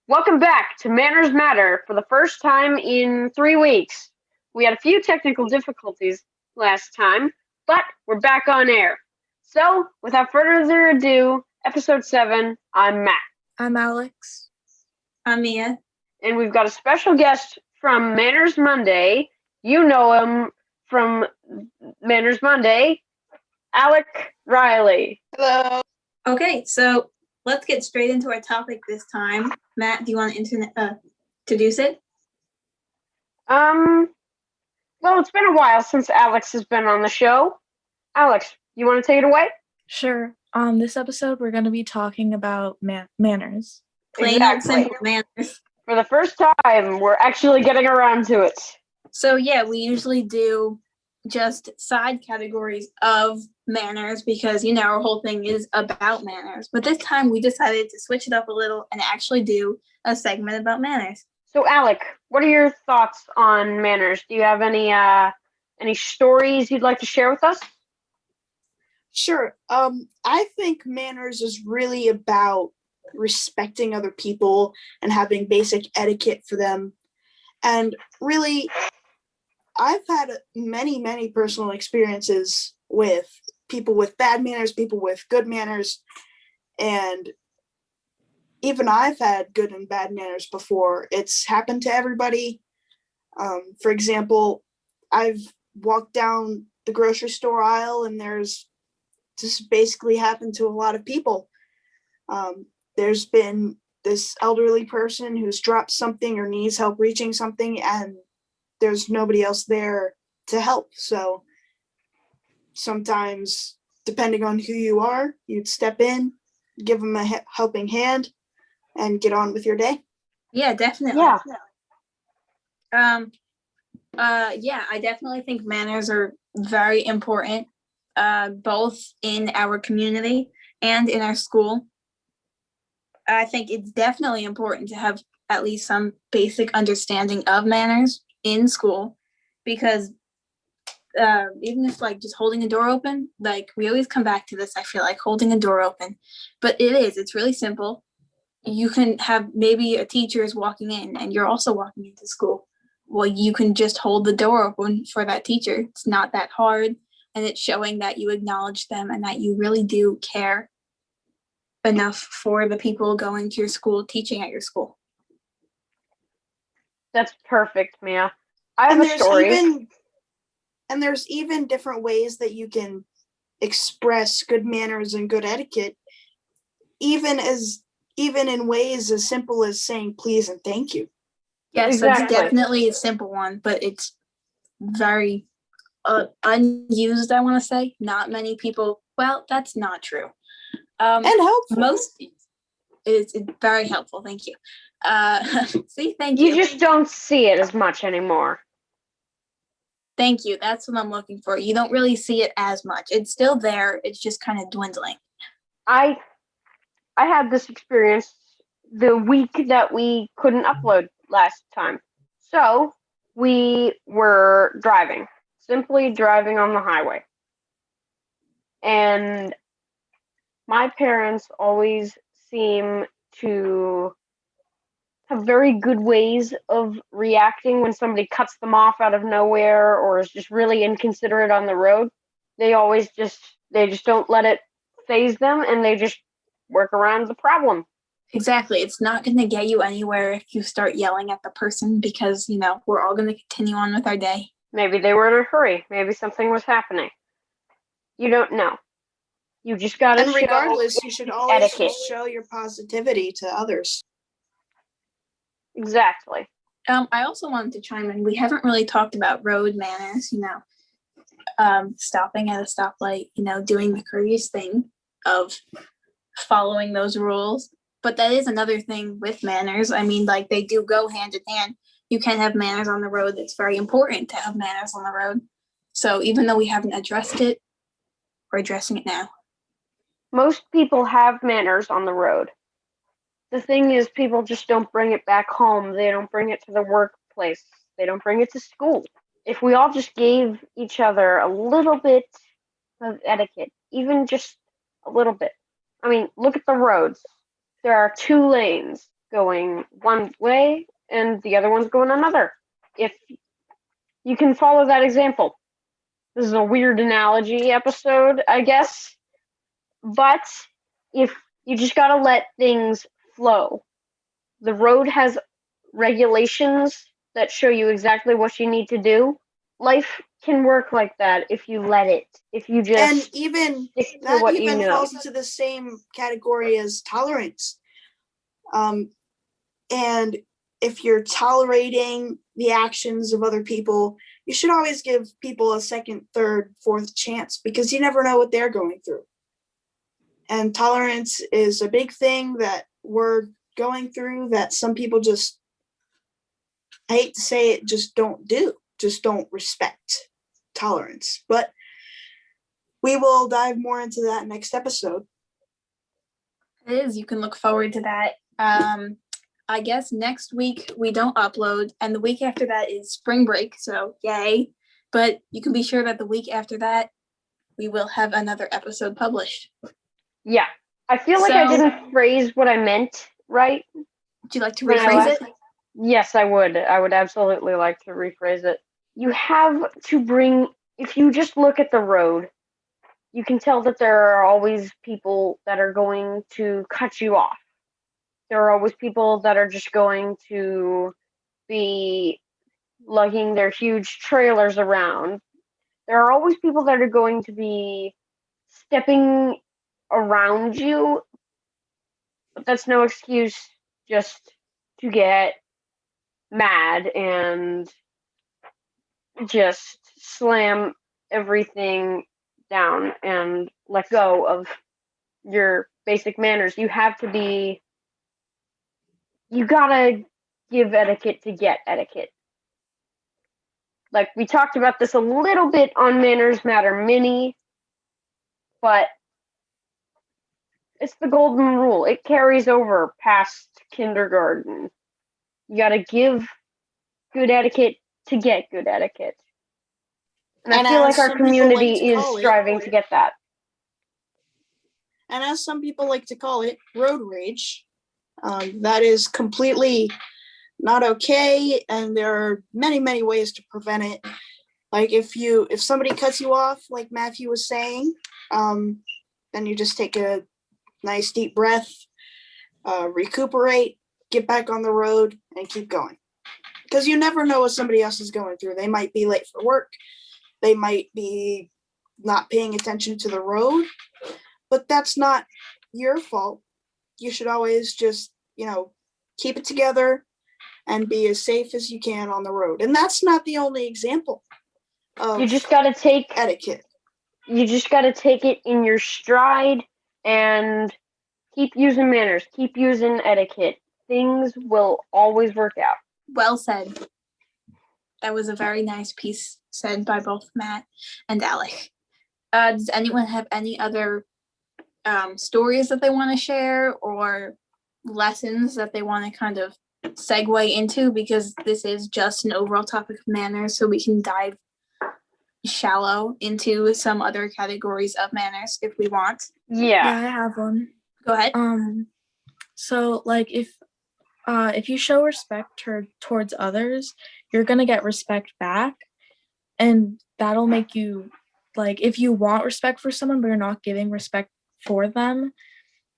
Welcome back to Manners Matter for the first time in 3 weeks. We had a few technical difficulties last time, but we're back on air. So, without further ado, episode 7, I'm Matt. I'm Alex. I'm Mia. And we've got a special guest from Manners Monday. You know him from Manners Monday, Alec Riley. Hello. Okay, so let's get straight into our topic this time. Matt, do you want to introduce it? Well, it's been a while since Alex has been on the show. Alex, you want to take it away? Sure. On this episode, we're going to be talking about manners. Plain old simple manners. For the first time, we're actually getting around to it. So yeah, we usually do just side categories of manners because, our whole thing is about manners. But this time we decided to switch it up a little and actually do a segment about manners. So Alec, what are your thoughts on manners? Do you have any stories you'd like to share with us? Sure. I think manners is really about respecting other people and having basic etiquette for them. And really, I've had many personal experiences with people with bad manners, people with good manners, and even I've had good and bad manners before. It's happened to everybody. For example, I've walked down the grocery store aisle and there's just basically happened to a lot of people. There's been this elderly person who's dropped something or needs help reaching something and there's nobody else there to help. So sometimes, depending on who you are, you'd step in, give them a helping hand, and get on with your day. Yeah, definitely. Yeah. I definitely think manners are very important, both in our community and in our school. I think it's definitely important to have at least some basic understanding of manners in school, because even if just holding a door open, we always come back to this, I feel like holding a door open, but it's really simple. You can have maybe a teacher is walking in and you're also walking into school. Well, you can just hold the door open for that teacher. It's not that hard, and it's showing that you acknowledge them and that you really do care enough for the people going to your school, teaching at your school. That's perfect, Mia. I have a story. There's even different ways that you can express good manners and good etiquette, even in ways as simple as saying please and thank you. Yes, Exactly. That's definitely a simple one, but it's very unused, I want to say. Not many people, well, that's not true. And helpful. It's very helpful, thank you. Thank You just don't see it as much anymore. Thank you. That's what I'm looking for. You don't really see it as much. It's still there. It's just kind of dwindling. I had this experience the week that we couldn't upload last time. So we were simply driving on the highway. And my parents always seem to have very good ways of reacting when somebody cuts them off out of nowhere or is just really inconsiderate on the road. They just don't let it faze them, and they just work around the problem. Exactly. It's not going to get you anywhere if you start yelling at the person, because, we're all going to continue on with our day. Maybe they were in a hurry. Maybe something was happening. You don't know. You just got to show. And regardless, you should always etiquette. show your positivity to others. Exactly. I also wanted to chime in. We haven't really talked about road manners, stopping at a stoplight, doing the courteous thing of following those rules. But that is another thing with manners. I mean, they do go hand in hand. You can have manners on the road. It's very important to have manners on the road. So even though we haven't addressed it, we're addressing it now. Most people have manners on the road. The thing is, people just don't bring it back home. They don't bring it to the workplace. They don't bring it to school. If we all just gave each other a little bit of etiquette, even just a little bit. I mean, look at the roads. There are 2 lanes. going one way and the other one's going another. If you can follow that example. This is a weird analogy episode, I guess. But if you just gotta let things flow. The road has regulations that show you exactly what you need to do. Life can work like that if you let it. If you just And even stick to that what even you know. falls into the same category as tolerance. And if you're tolerating the actions of other people, you should always give people a second, third, fourth chance because you never know what they're going through. And tolerance is a big thing that we're going through that some people just, I hate to say it, just don't do, just don't respect tolerance. But we will dive more into that next episode. It is. You can look forward to that. I guess next week we don't upload, and the week after that is spring break, so yay. But you can be sure that the week after that, we will have another episode published. Yeah. I feel like I didn't phrase what I meant right. Would you like to When I rephrase left- it? Yes, I would. I would absolutely like to rephrase it. You have to bring, if you just look at the road, you can tell that there are always people that are going to cut you off. There are always people that are just going to be lugging their huge trailers around. There are always people that are going to be stepping around you, but that's no excuse just to get mad and just slam everything down and let go of your basic manners. You gotta give etiquette to get etiquette. Like, we talked about this a little bit on Manners Matter Mini, but it's the golden rule. It carries over past kindergarten. You gotta give good etiquette to get good etiquette. And I And feel as like our some people like community to is call it- striving to get that. And as some people like to call it, road rage. That is completely not okay, and there are many, many ways to prevent it. Like if somebody cuts you off, like Matthew was saying, then you just take a nice deep breath, recuperate, get back on the road, and keep going. Because you never know what somebody else is going through. They might be late for work. They might be not paying attention to the road, but that's not your fault. You should always just, keep it together and be as safe as you can on the road. And that's not the only example of You just gotta take etiquette. You just gotta take it in your stride and keep using manners, keep using etiquette. Things will always work out. Well said. That was a very nice piece said by both Matt and Alec. Does anyone have any other stories that they want to share or lessons that they want to kind of segue into? Because this is just an overall topic of manners, so we can dive shallow into some other categories of manners if we want. Yeah, Yeah. I have one. Go ahead. So like if you show respect towards others, you're gonna get respect back, and that'll make you, like, if you want respect for someone but you're not giving respect for them,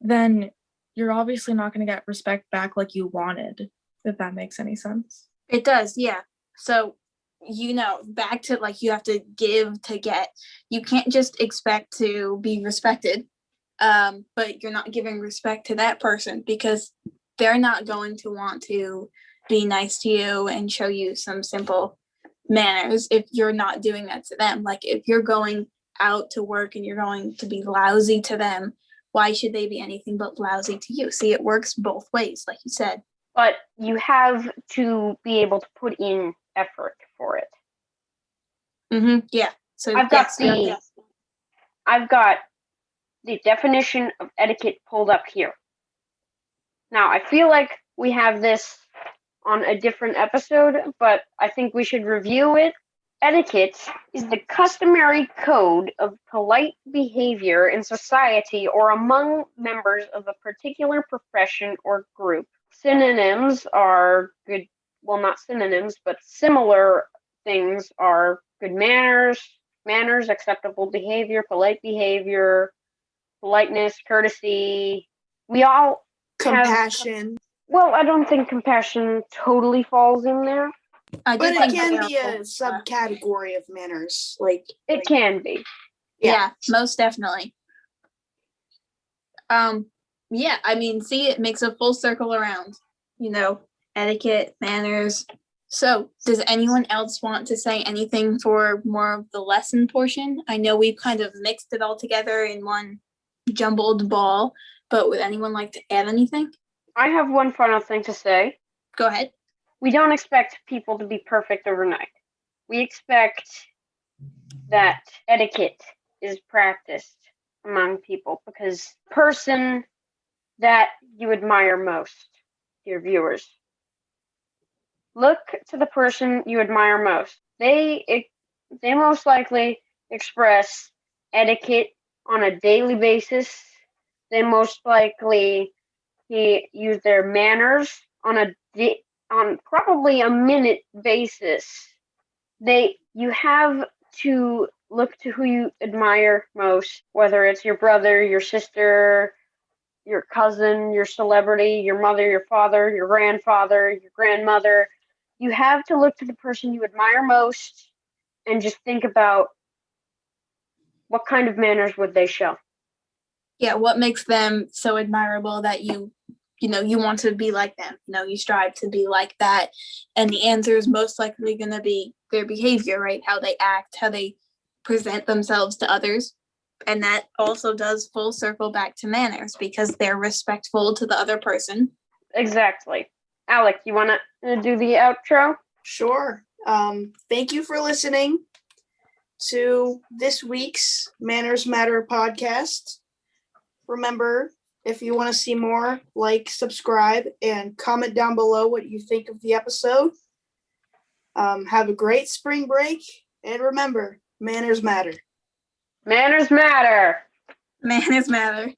then you're obviously not gonna get respect back like you wanted, if that makes any sense. It does, yeah. So, back to, like, you have to give to get. You can't just expect to be respected, but you're not giving respect to that person because they're not going to want to be nice to you and show you some simple manners if you're not doing that to them. Like, if you're going out to work and you're going to be lousy to them, why should they be anything but lousy to you? See, it works both ways, like you said. But you have to be able to put in effort for it. Yeah. So I've got the definition of etiquette pulled up here. Now, I feel like we have this on a different episode, but I think we should review it. Etiquette is the customary code of polite behavior in society or among members of a particular profession or group, synonyms are good. Well, not synonyms, but similar things are good manners, acceptable behavior, politeness, courtesy. We all Compassion. well, I don't think compassion totally falls in there. I do But it think can they be are a both, subcategory of manners. It can be. yeah, most definitely. Yeah, I mean, see, it makes a full circle around, etiquette, manners. So, does anyone else want to say anything for more of the lesson portion? I know we've kind of mixed it all together in one jumbled ball, but would anyone like to add anything? I have one final thing to say. Go ahead. We don't expect people to be perfect overnight. We expect that etiquette is practiced among people because person that you admire most, dear viewers. Look to the person you admire most. They most likely express etiquette on a daily basis. They most likely use their manners on probably a minute basis. You have to look to who you admire most, whether it's your brother, your sister, your cousin, your celebrity, your mother, your father, your grandfather, your grandmother. You have to look to the person you admire most and just think about what kind of manners would they show. Yeah, what makes them so admirable that you want to be like them, you strive to be like that. And the answer is most likely going to be their behavior, right? How they act, how they present themselves to others. And that also does full circle back to manners because they're respectful to the other person. Exactly. Alec, you want to do the outro? Sure. Thank you for listening to this week's Manners Matter podcast. Remember, if you want to see more, subscribe, and comment down below what you think of the episode. Have a great spring break, and remember, manners matter. Manners matter. Manners matter.